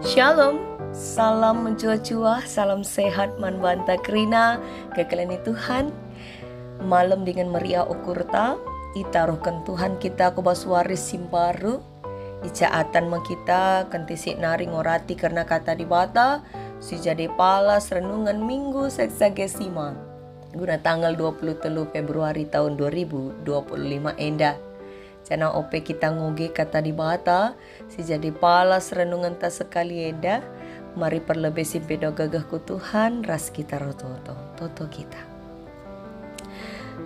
Shalom, salam mencuah-cuah, salam sehat manbanta kerina, kekelani Tuhan. Malam dengan meriah okurta, itaruhkan Tuhan kita kubas waris simbaru, icaatan kita kentisik nari ngorati karena kata dibata, si jadi palas renungan minggu seksagesima. Guna tanggal 23 Februari tahun 2025 endah. Cana ope kita ngoge kata di bata, si jadi palas renungan ta sekali eda, mari perlebih simpedo gagah ku Tuhan, ras kita rototo, toto kita.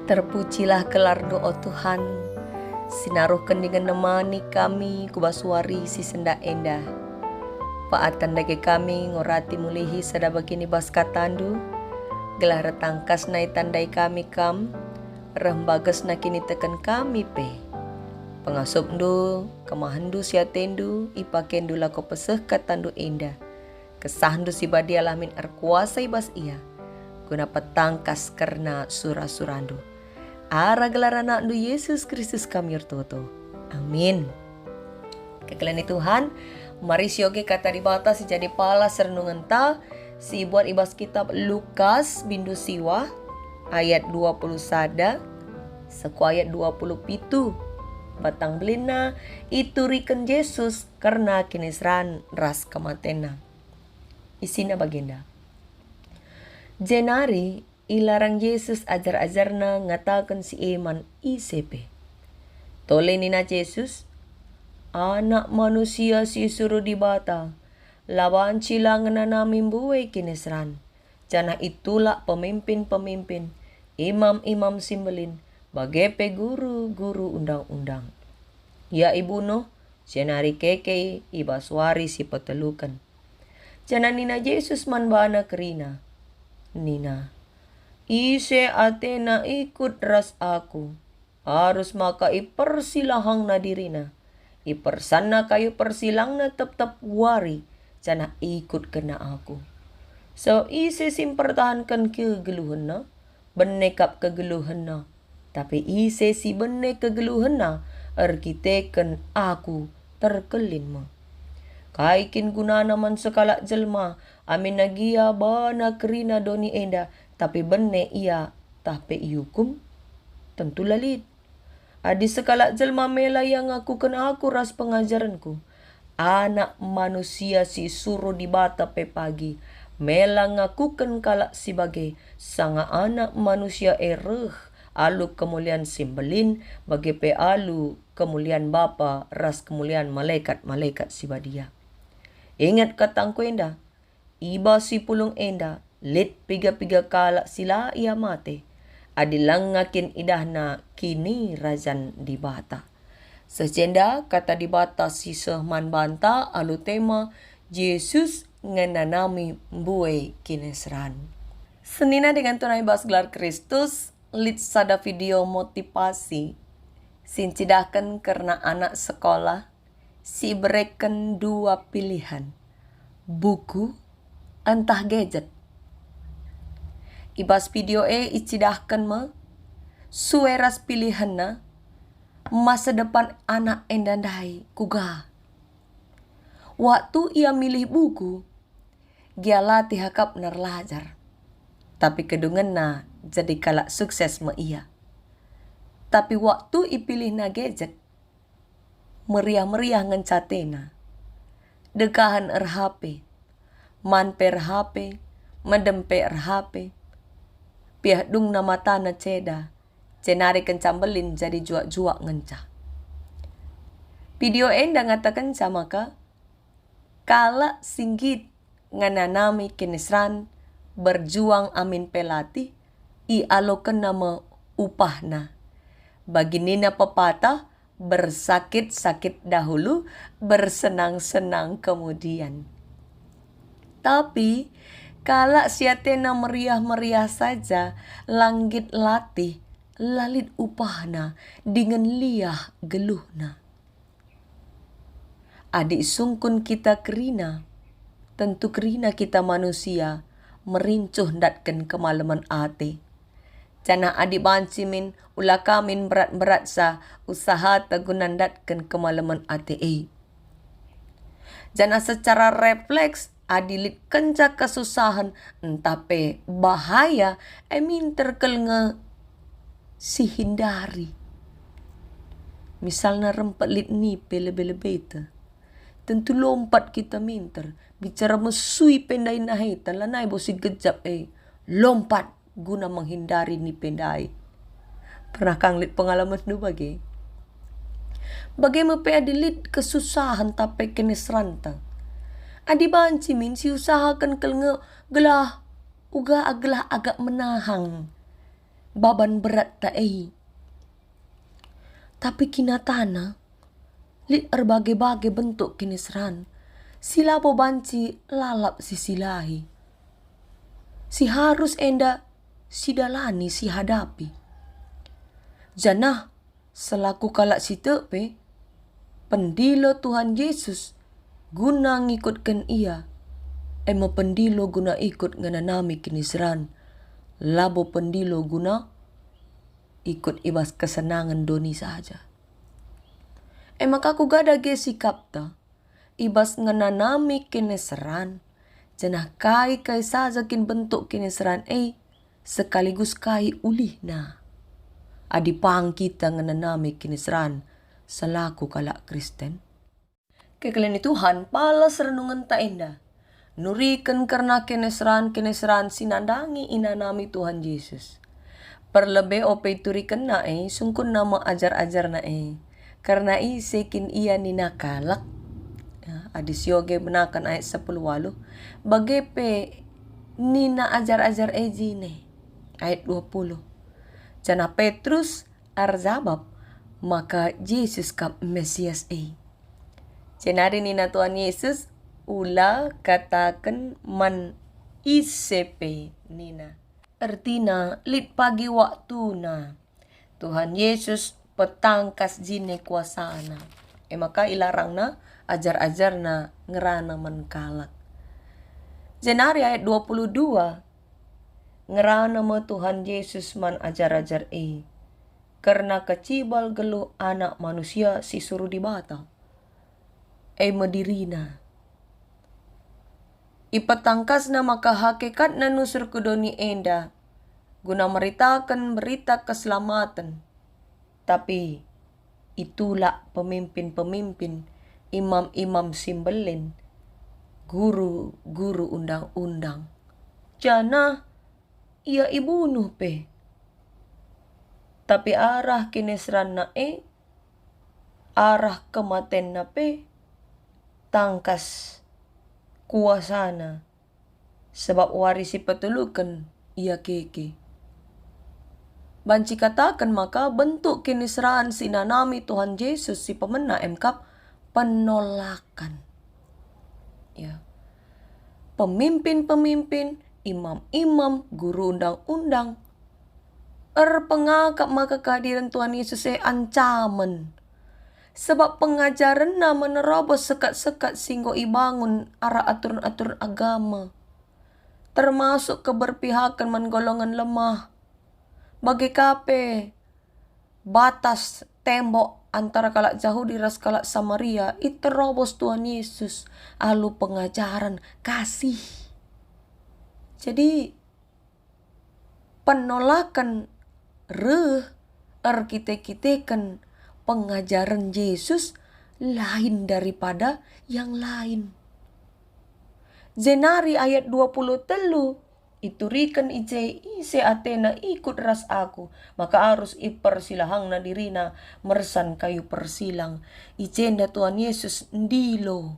Terpujilah kelar doa Tuhan, sinaruhkan dengan nemani kami, kubaswari si senda enda. Paatan dage kami ngorati mulihi sada begini bas katandu, gelar retangkas nai tandai kami kam, rembagas na kini tekan kami pe. Pengasupndu, kemahandu siatendu, ipakendu lako peseh katandu enda. Kesahandu si badi alamin erkuasa ibas ia. Guna petangkas karena surah-surandu. Ara gelar anakndu Yesus Kristus kami ertoto. Amin. Kekelani Tuhan, mari sioge kata dibata si jadi palas renungan ta, si buat ibas kitab Lukas bindu siwa, ayat 20 sada, seku ayat 27. Batang belina itu riken Yesus karena kinisran ras kematena. Isina bagenda. Jenari ilarang Yesus ajar-ajarna ngatakan si eman ICP. Tole nina Yesus, anak manusia si suruh dibata, lawan cilangan namin buwe kinisran. Jana itulah pemimpin-pemimpin, imam-imam simbelin, bagepe guru-guru undang-undang. Ya ibu no, senari keke ibaswari si petelukan. Jana nina Yesus manbana kerina. Nina, ise atena ikut ras aku. Harus maka ipersilahang na dirina. Ipersana kayu persilang na tep-tep wari. Jana ikut kena aku. So ise simpertahankan kegeluhan na. Benekap kegeluhan na. Tapi ise si benek kegeluhan na. Arkiteken aku terkelin mo. Kaikin guna naman sekala jelma. Amin nagia bana kerina doni enda. Tapi bene ia tape iukum. Tentu lalit. Adi sekala jelma mela yang aku kena aku ras pengajaranku. Anak manusia si suruh dibata pe pagi. Mela ngakuken kalak sebagai sanga anak manusia alu kemuliaan simbelin bagi pe alu kemuliaan Bapa ras kemuliaan malaikat-malaikat sibadia. Ingat katangku enda, iba si pulung enda, lit piga-piga kalak sila ia mate, adilang ngakin idahna kini rajan dibata. Sejenda kata dibata si sehman banta alu tema Yesus ngenanami buwe kinesran. Senina dengan tunai bas gelar Kristus, lit sada video motivasi sincidahkan karena anak sekolah si berikan dua pilihan, buku entah gadget. Ibas video icidahkan me sueras pilihan na masa depan anak endandai kuga. Waktu ia milih buku, dia latih hakap nerlajar. Tapi kedungan na jadi kalak sukses me ia. Tapi waktu ipilih na gadget, meriah-meriah ngencatena. Dekahan HP, manper HP, medempe HP. Pihak dung na mata na ceda, cenari kencambelin jadi juak-juak ngenca. Video enda ngatakan sama ka, kala singgit ngananami kinisran, berjuang amin pelati, i alokan nama upahna. Bagi nina pepatah, bersakit-sakit dahulu, bersenang-senang kemudian. Tapi, kala siatena meriah-meriah saja, langgit latih, lalit upahna, dengan liah geluhna. Adik sungkun kita kerina, tentu kerina kita manusia, merincuh datkan kemalaman ate. Cana adik bancimin ulah kamin berat-berat sa usaha tagunan datkan kemalaman ate. Jana secara refleks adilit kenca kesusahan entah pe bahaya minter nge si hindari. Misalnya rempet lit nipe lebih-lebih itu. Tentu lompat kita minter. Bicara mesui pendai nahitan lanai bosi gejap lompat guna menghindari ni pendai. Pernah kang lit pengalaman nu bagi? Bagaimana pe adilit kesusahan tapi kene serantang. Adi banci min si usahakan kelnge gelah uga aglah agak menahang baban berat ta Tapi kinatana lit berbagai-bagai bentuk kinisran. Sila po banci lalap si silahi. Si harus enda si dalani si hadapi. Janah selaku kalak si tepe pendilo Tuhan Yesus guna ngikutkan ia. Emo pendilo guna ikut ngananami kinisran. Labo pendilo guna ikut ibas kesenangan doni saja. Maka aku gada ge sikap ta. Ibas ngananami kineseran. Janah kai saja kin bentuk kineseran sekaligus kai ulih na. Adi pang kita ngananami kineseran selaku kalak Kristen. Kekalian Tuhan palas renungan ta indah. Nurikan karena kineseran sinandangi inanami Tuhan Yesus. Perlebe ope turikan na sungkun nama ajar-ajar na karena sekin ia nina kalak. Adis yoge benakan ayat 10 bagepe nina ajar-ajar jine ayat 20. Jana Petrus arzabab maka Yesus kap Mesias Cenari nina Tuhan Yesus ula katakan man isepe nina. Artina lit pagi waktu na Tuhan Yesus petangkas jine kuasana. Maka ilarang na ajar-ajar na ngerana menkalak. Jenari ayat 22 ngerana ma Tuhan Yesus man ajar-ajar karena kecibal geluh anak manusia si suruh dibata. Medirina. Ipatangkas na maka hakikat na nusur kudoni enda guna meritakan berita keselamatan. Tapi itulah pemimpin-pemimpin, imam-imam simbelin, guru-guru undang-undang. Jana ia ibunuh pe. Tapi arah kinesran na arah kematen na pe tangkas kuasana sebab warisi petulukan ia keke. Banci katakan maka bentuk kinisraan sinanami Tuhan Yesus si pemena MKAP penolakan. Ya. Pemimpin-pemimpin, imam-imam, guru undang-undang pengagap maka kehadiran Tuhan Yesus ancaman. Sebab pengajaran na menerobos sekat-sekat singgo ibangun arah aturan-aturan agama. Termasuk keberpihakan menggolongan lemah. Bagi kape batas tembok antara kalak Yahudi ras kalak Samaria terobos Tuhan Yesus alu pengajaran kasih. Jadi penolakan kita-kitakan pengajaran Yesus lain daripada yang lain. Zenari ayat 23 iturikan ise atena ikut ras aku maka harus ipersilahang na dirina mersan kayu persilang icenda Tuhan Yesus ndilo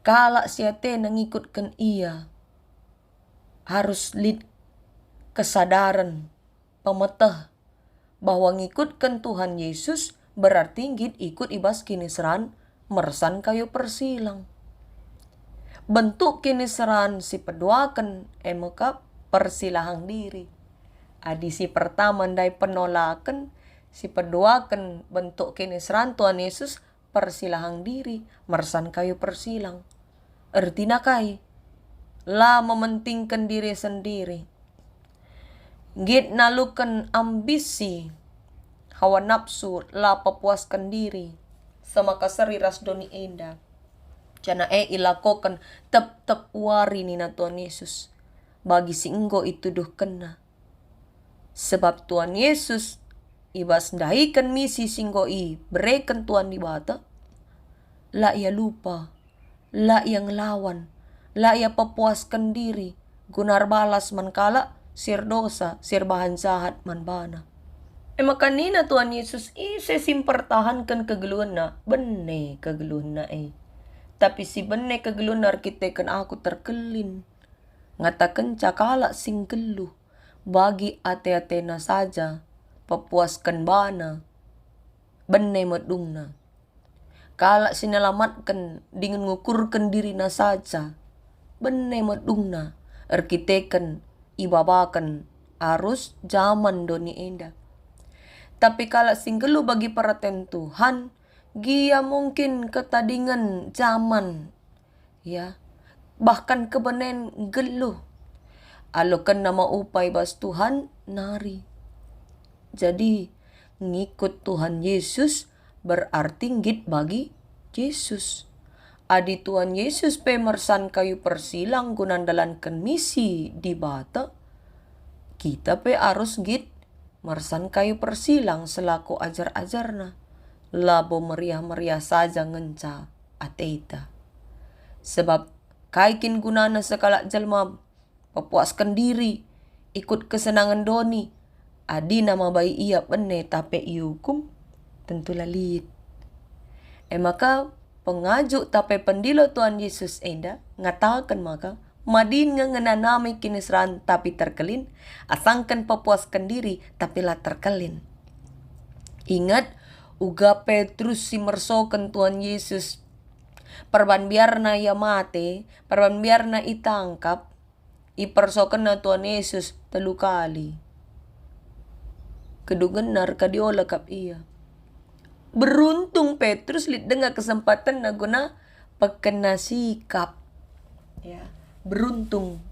kalak si atena ngikutkan ia harus lid kesadaran pemetah bahwa ngikutkan Tuhan Yesus berarti ikut ibas kinisran mersan kayu persilang. Bentuk kinisran si peduakan MKAP persilahang diri. Si pertama ndai penolakan si peduakan bentuk kinisran Tuhan Yesus persilahang diri mersan kayu persilang. Artinya kai lah mementingkan diri sendiri. Git nalukan ambisi, hawa nafsu, lah pepuaskan diri, sama kasari ras doni enda. Cana ilakokan tep wari ni na Tuhan Yesus. Bagi si enggo ituduh kena. Sebab Tuhan Yesus ibas dahikan misi singgo berikan Tuhan di bata. La ia lupa. La ia ngelawan. La ia pepuaskan diri. Gunar balas man kala sir dosa, sir bahan jahat man bana. Makanina Tuhan Yesus sesim pertahankan kegeluhan na. Bene kegeluhan na Tapi si bene kegeluhan na arkitekan aku terkelin. Ngatakan cakala sing geluh. Bagi ate-atena saja. Pepuaskan bana. Bene medungna. Kala sinalamatkan dengan ngukurkan diri na saja. Bene medungna. Arkitekan ibabakan arus zaman doni enda. Tapi kala sing geluh bagi perhatian Tuhan, gia mungkin ketadingan zaman. Ya. Bahkan kebenen geluh. Alokan nama upay bas Tuhan, nari. Jadi, ngikut Tuhan Yesus berarti ngit bagi Yesus. Adi Tuhan Yesus pemersan kayu persilang gunandalankan misi di bata. Kita pe harus git mersan kayu persilang selaku ajar-ajarna. Labo meriah-meriah saja ngenca ateita. Sebab kaikin gunana sekala jelma pepuaskan diri, ikut kesenangan doni. Adi nama bayi ia bene tape iukum tentu lalit. Maka pengajuk tape pendilo Tuhan Yesus enda ngatakan maka madin ngenanami kinisran tapi terkelin, asangkan pepuaskan diri tapi lah terkelin. Ingat uga Petrus si mersokan Tuhan Yesus. Perban biarna ia mate, perban biarna itangkap, ipersokan na Tuhan Yesus 3 kali. Kedugenar kadiola kap iya. Beruntung Petrus lid dengar kesempatan na guna pekena sikap. Ya, beruntung.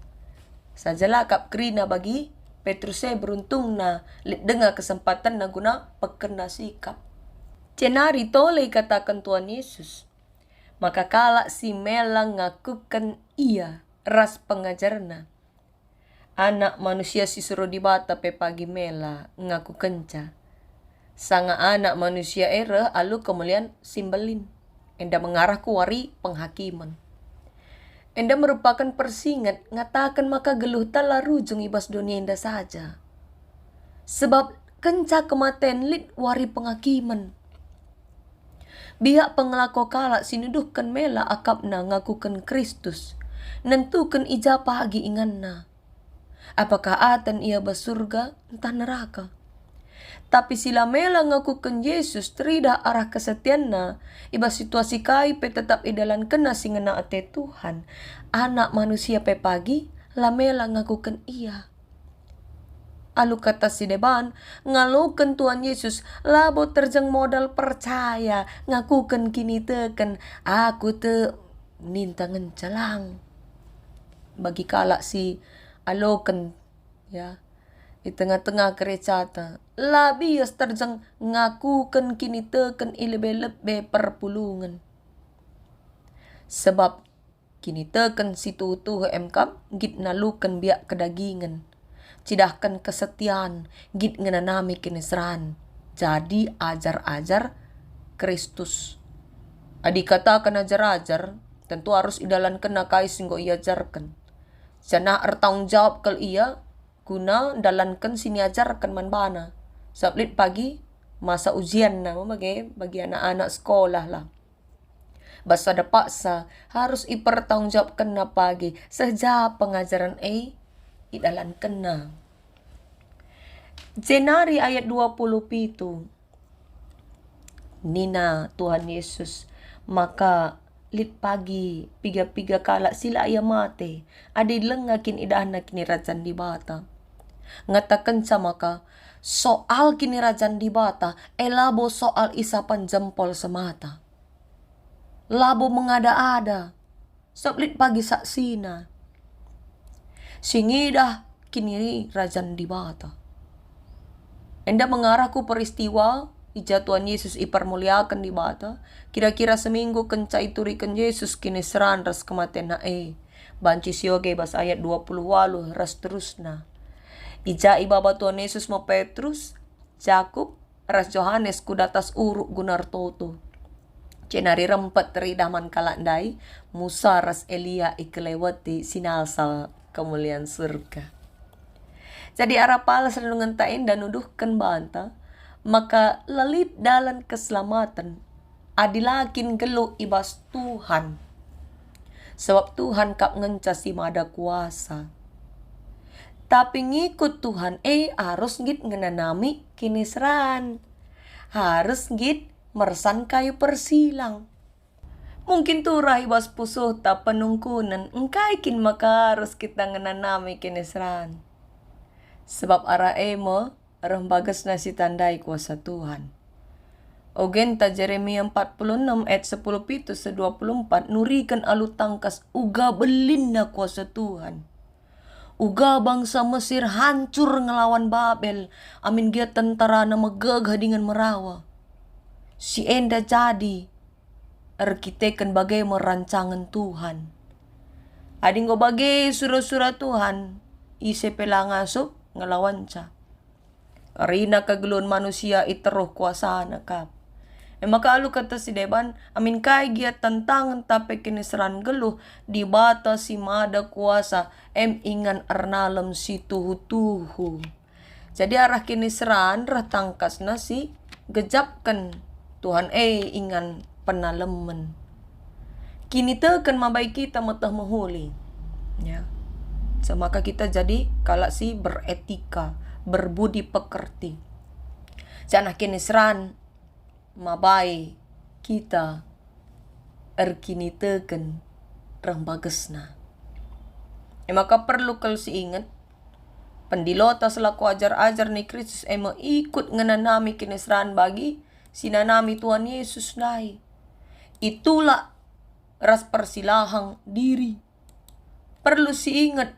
Sajalah kap krina bagi Petrus beruntung na lid dengar kesempatan na guna pekena sikap. Cenari toleh katakan Tuhan Yesus. Maka kala si Mela ngakukan ia ras pengajarna. Anak manusia si suruh dibata pe pagi Mela ngaku kenca. Sanga anak manusia era alu kemulian simbelin. Enda mengarah ku wari penghakiman. Enda merupakan persingat ngatakan maka geluh tala rujung ibas dunia enda saja. Sebab kenca kematian lid wari penghakiman. Biak pengelako kala sinuduhkan Mela akapna ngakukan Kristus. Nentukan ija pagi inganna. Apakah atan ia basurga entah neraka. Tapi sila Mela ngakukan Yesus terida arah kesetianna. Iba situasi kai pe tetap idalan kena singena ate Tuhan. Anak manusia pe pagi la Mela ngakukan ia. Alu kata si deban, ngalukan Tuhan Yesus, labo terjeng modal percaya, ngakukan kini teken, aku te nintangan calang. Bagi kalak si alokan, ya, di tengah-tengah kerecata, labias terjeng ngakukan kini teken ilebe-lebe perpulungan. Sebab kini teken si tutuh emkam, git nalukan biak kedagingan. Cidahkan kesetiaan, git ngenanami kinisran. Jadi ajar-ajar Kristus. Adi katakan ajar-ajar, tentu harus idalan kena kai singgo iajarkan. Jana ertanggung jawab kel ia, guna dalankan sini ajarkan manbana. Sablit pagi, masa ujian na, bagi anak-anak sekolah lah. Basa dapaksa, harus ipertanggung jawabkan na pagi, sejak pengajaran idalan kena. Jenari ayat 27. Nina Tuhan Yesus, maka lit pagi piga-piga kala sila ia mate, adi lengakin idahna kini rajan di bata. Ngatakan sama ka, soal kini rajan di bata, elabo soal isapan jempol semata. Labo mengada-ada, sablit pagi saksina. Singidah kini rajan di bata. Enda mengarahku peristiwa ija Tuhan Yesus ipermuliakan di bata. Kira-kira seminggu kenca iturikan Yesus kini seran ras kematian na banci sioge bas ayat 28 ras terusna. Ija ibaba Tuhan Yesus mo Petrus, Jakub, ras Yohanes kudatas uruk gunar toto. Cenari rempet teridaman kalandai, Musa ras Elia ikelewati sinalsal kemuliaan surga. Jadi arah palas renungan tain dan nuduhkan banta, maka lelit dalam keselamatan adilakin gelu ibas Tuhan. Sebab Tuhan kap ngencasi mada kuasa. Tapi ngikut Tuhan harus ngit ngenanami kinisran. Harus ngit mersan kayu persilang. Mungkin turah ibas pusuh ta penungkunan, engkaikin maka harus kita ngenanami kinisran. Sebab ara emo arah bagas nasi tandai kuasa Tuhan. Ogenta Jeremia 46 ayat 10 pitu 24 nurikan alu tangkas uga belinna kuasa Tuhan. Uga bangsa Mesir hancur ngelawan Babel, amin dia tentara na megagah dengan merawa. Si enda jadi arkiteken bagai merancangan Tuhan. Ading go bagai surah-surah Tuhan, ise pelangasuk ngelawan ca. Karina kagulun manusia iteruh kuasa nakap. Maka alu kata si deban, amin kai gia tantangan tapi kiniseran geluh di bata si mada kuasa ingan arnalem si tuhu-tuhu. Jadi arah kiniseran rah tangkas nasi gejapkan Tuhan ingan penalemen. Kini tekan mabai kita matah menghuli. Ya. So, maka kita jadi kalak si beretika, berbudi pekerti. Jangan kiniseran mabai kita erkini tekan rang bagesna. Maka perlu kalau si ingat pendilota selaku ajar-ajar ni Kristus ikut ngenanami kinisran bagi sinanami Tuhan Yesus nai. Itulah ras persilahang diri. Perlu si ingat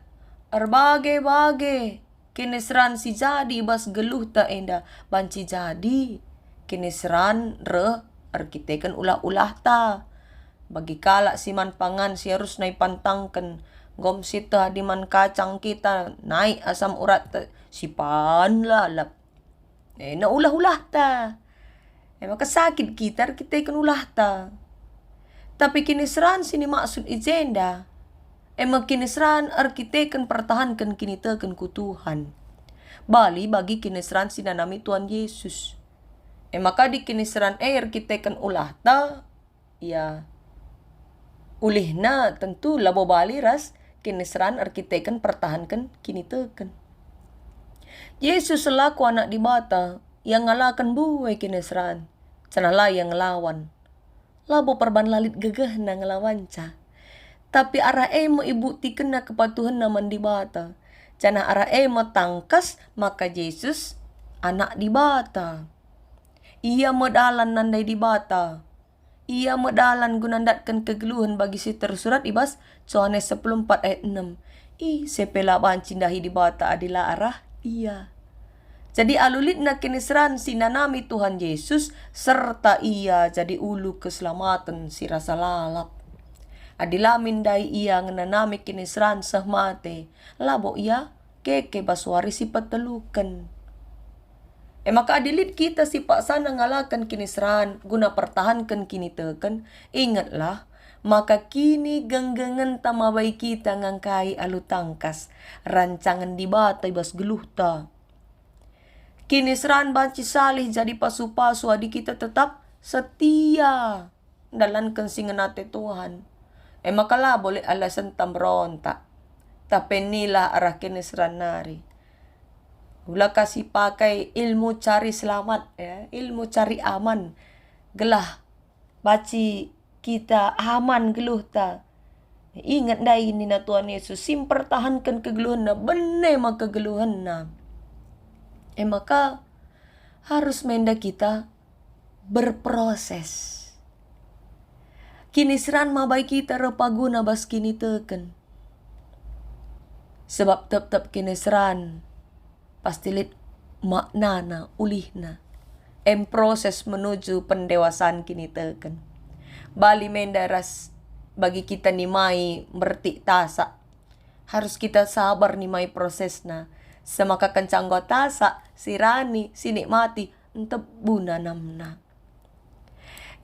erbagai-bagai kinisran si jadi bas geluh ta enda banci jadi. Kinisran arkitekan ulah-ulah ta. Bagi kalak siman pangan si harus naik pantangkan. Gom sita di man kacang kita naik asam urat ta. Sipan lalap. Na ulah-ulah ta. Maka sakit kita arkitekan ulah ta. Tapi kinisran sini maksud ijenda. Kinisran arkitekan pertahankan kini tekan ku Tuhan. Bali bagi kinisran sinanami Tuhan Yesus. Maka di kinisran kita kan ulah ta, ya ulihna tentu labo bali ras kinisran arkitekan pertahankan kini tekan. Yesus selaku anak di bata yang ngalakan buai kinisran, canalah yang ngelawan. Labo perban lalit gegah na ngelawan ca. Tapi arah emo ibu tikena kepatuhan naman di bata. Cana arah emo tangkas maka Yesus anak di bata. Ia medalan nandai di bata. Ia medalan gunandatkan kegeluhan bagi si tersurat ibas Yohanes 14 ayat 6. Sepela bancindahi di bata adalah arah ia. Jadi alulit na kinisran sinanami Tuhan Yesus serta ia jadi ulu keselamatan si rasa lalap. Adila mindai ia ngenanami kinisran sahmate. Labo ia keke baswari si patelukan. Maka adilit kita si paksana ngalakan kinisran guna pertahankan kini tekan. Ingatlah, maka kini genggengan tamabai kita ngangkai alu tangkas. Rancangan di bata ibas geluh ta. Kinisran banci salih jadi pasu-pasu adi kita tetap setia. Dalam kensinganate Tuhan. Maka lah boleh alasan tambronta. Tapi nila arah kinisran nari. Ulah kasih pakai ilmu cari selamat, ya, ilmu cari aman. Gelah baci kita aman geluh ta. Ingat dah ini na Tuhan Yesus sim pertahankan kegeluhan na benar maka kegeluhan na. Maka harus menda kita berproses. Kini seran mabai kita repaguna bas kini teken. Sebab tetap kini seran pastilit maknana ulihna proses menuju pendewasaan kini teken. Bali mendaras bagi kita nimai mertik tasa. Harus kita sabar nimai prosesna. Semaka kencanggo tasa, sirani, sinikmati, entep buna namna.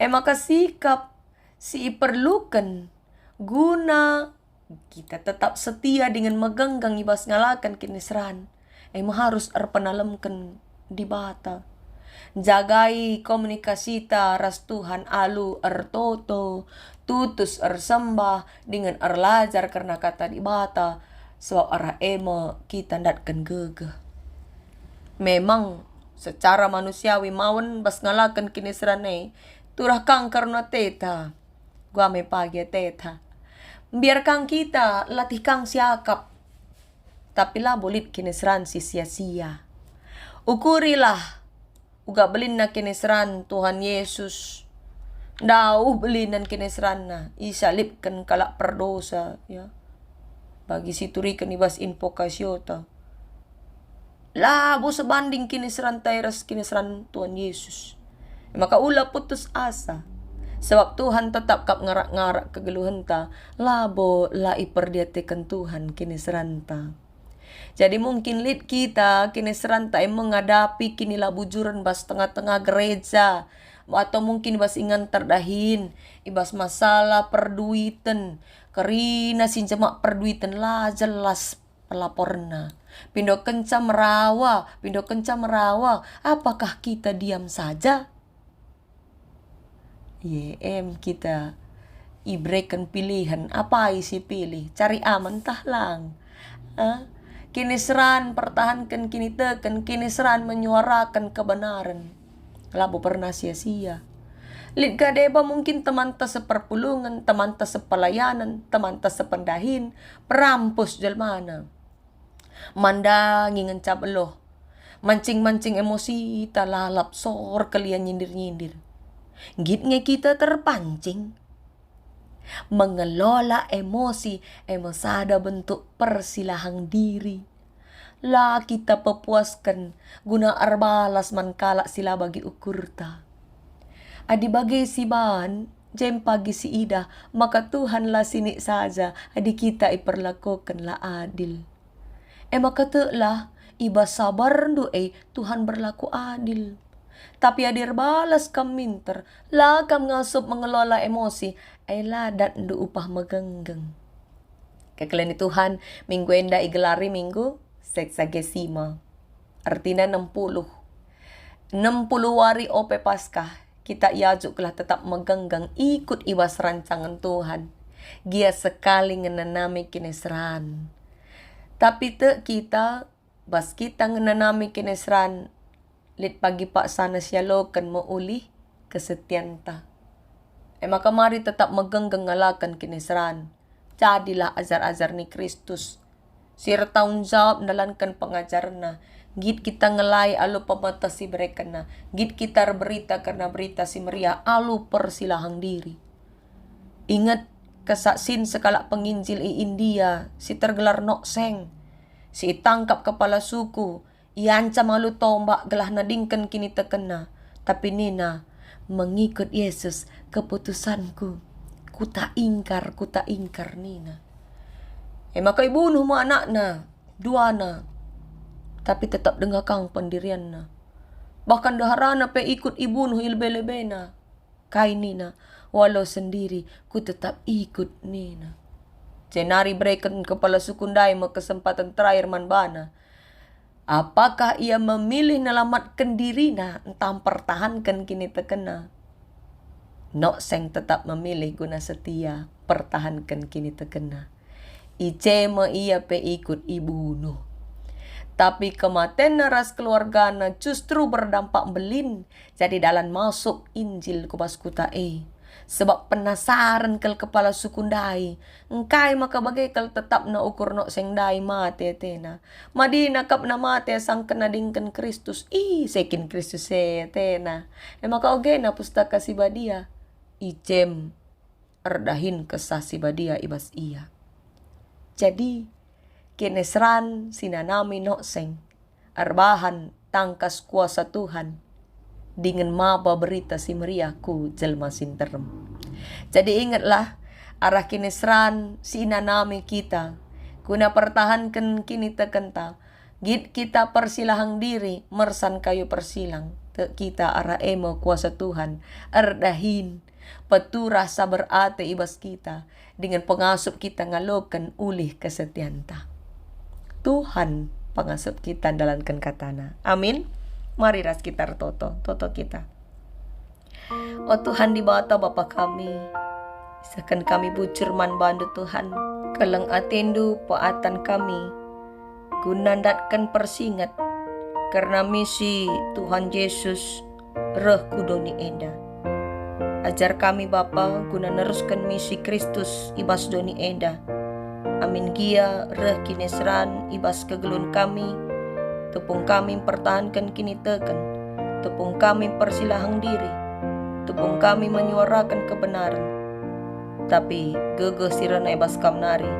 Maka sikap si perlukan guna kita tetap setia dengan megenggang ibas ngalakan kinisran. Harus erpenalemkan di bata. Jagai komunikasi ta ras Tuhan alu ertoto, tutus ersembah dengan erlajar karena kata di bata. Sebab arah kita ndatkan gegeh. Memang secara manusiawi mawan bas ngalakan kinisran turah kang karena teta. Gua me pagi teta. Biarkan kita latih kang siakap. Tapi lah bolit kinisran si sia-sia. Ukurilah. Uga belin na kinisran Tuhan Yesus. Dau belinan kinisran na. Isalipkan kalak perdosa. Ya. Bagi siturikan ibas invokasyota. Labo sebanding kinisran tairas kinisran Tuhan Yesus. Maka ulah putus asa. Sebab Tuhan tetap kap ngarak-ngarak kegeluhan ta. Labo la iperdiatekan Tuhan kinisran ta. Jadi mungkin lid kita kinisran ta menghadapi kini lah bujuran bas tengah-tengah gereja. Atau mungkin bas ingan terdahin. Ibas masalah perduitan. Karina sinjemak perduitan lah jelas pelaporna. Pindo kenca merawa. Apakah kita diam saja? Kita ibrekan pilihan. Apa isi pilih? Cari aman tahlang. Kinisran pertahankan kini teken. Kinisran menyuarakan kebenaran. Labo pernah sia-sia. Lid gadeba mungkin teman ta seperpulungan, teman ta sepelayanan, teman ta sependahin, perampus jelmana. Mandangi ngencap loh. Mancing-mancing emosi talalap sor kalian nyindir-nyindir. Gitnya kita terpancing. Mengelola emosi, emosada bentuk persilahang diri. Lah kita pepuaskan guna arbalas mankala sila bagi ukurta. Adi bagi si ban, jem pagi si ida, maka Tuhan lah sini saja, adi kita iperlakukan lah adil. Maka telah, iba sabar Tuhan berlaku adil. Tapi adir balas kam minter, lagam ngasup mengelola emosi, ladat ndu upah megenggeng. Kekalian Tuhan, minggu enda igelari minggu Sexagesima. Artinya 60. 60 wari ope Paskah. Kita iajuklah tetap megenggeng ikut ibas rancangan Tuhan. Gia sekali ngenanami kinesran. Tapi kita, bas kita ngenanami kinesran, lit pagi pak sana sialokan mo ulih kesetianta. Maka mari tetap megenggeng ngalakan kinesran. Jadilah azar-azar ni Kristus. Sir tanggung jawab nalankan pengajarna. Git kita ngelai alu pemata si mereka na. Git kita berita karena berita si Maria alu persilahang diri. Ingat kesaksin sekala penginjil i India. Si tergelar nokseng. Si tangkap kepala suku. Iancam alu tombak gelah nadingkan kini tekena. Tapi nina mengikut Yesus keputusanku. Kuta ingkar nina. Maka ibunuh mo anakna, duana. Tapi tetap dengar kang pendirian na. Bahkan daharana pe ikut ibunuh ilbe-lebe na. Kai nina, walau sendiri ku tetap ikut nina. Jenari berikan kepala sukundai me kesempatan terakhir manbana. Apakah ia memilih nelamatkan dirina entah pertahankan kini tekena. Nokseng tetap memilih guna setia pertahankan kini tekena. Icema ia pe ikut ibunuh. Tapi kematian ras keluargana justru berdampak belin. Jadi dalam masuk Injil kubas kuta Sebab penasaran kel kepala sukundai. Engkai maka bagai kel tetap na ukur no sengdai mate tena. Madina kap na mate sang kenadingkan Kristus. Sekin Kristus tena. Maka oge na pustaka si badia. Icem erdahin kesah si badia ibas iya. Jadi, kinesran sinanami nokseng, arbahan tangkas kuasa Tuhan, dengan maba berita si meriaku jelma sinterem. Jadi ingatlah arah kinesran si inanami kita. Kuna pertahankan kini tekenta. Git kita persilahang diri mersan kayu persilang. Te kita arah emo kuasa Tuhan. Erdahin. Peturah sabar ate ibas kita. Dengan pengasup kita ngalokan ulih kesetianta. Tuhan pengasup kita dalamkan katana. Amin. Mari ras kita toto kita. Oh Tuhan di bawah Bapa kami. Isakan kami bucur man bandu Tuhan. Kelang atendu paatan kami. Gunandatkan persingat. Karena misi Tuhan Yesus reh kudoni enda. Ajar kami Bapa guna neruskan misi Kristus ibas doni enda. Amin gia reh kinesran ibas kegelun kami. Tepung kami pertahankan kini teken. Tepung kami persilahang diri. Tepung kami menyuarakan kebenaran. Tapi gegeh sirana ibas kamnari.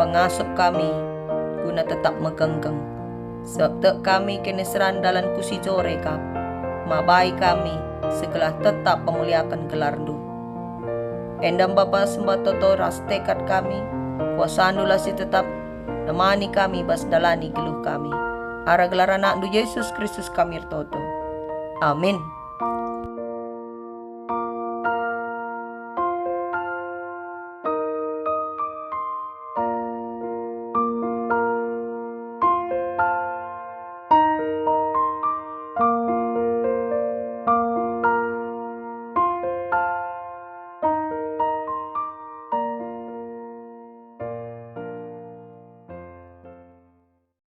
Pengasup kami guna tetap megenggeng. Sebab tek kami kinesran dalam kusi jore kap. Mabai kami segala tetap memuliakan gelardu. Endam Bapa sembah toto ras tekad kami. Kuasanulah si tetap nemani kami bas dalani geluh kami. Ara gelar anak Yesus Kristus kami toto. Amin.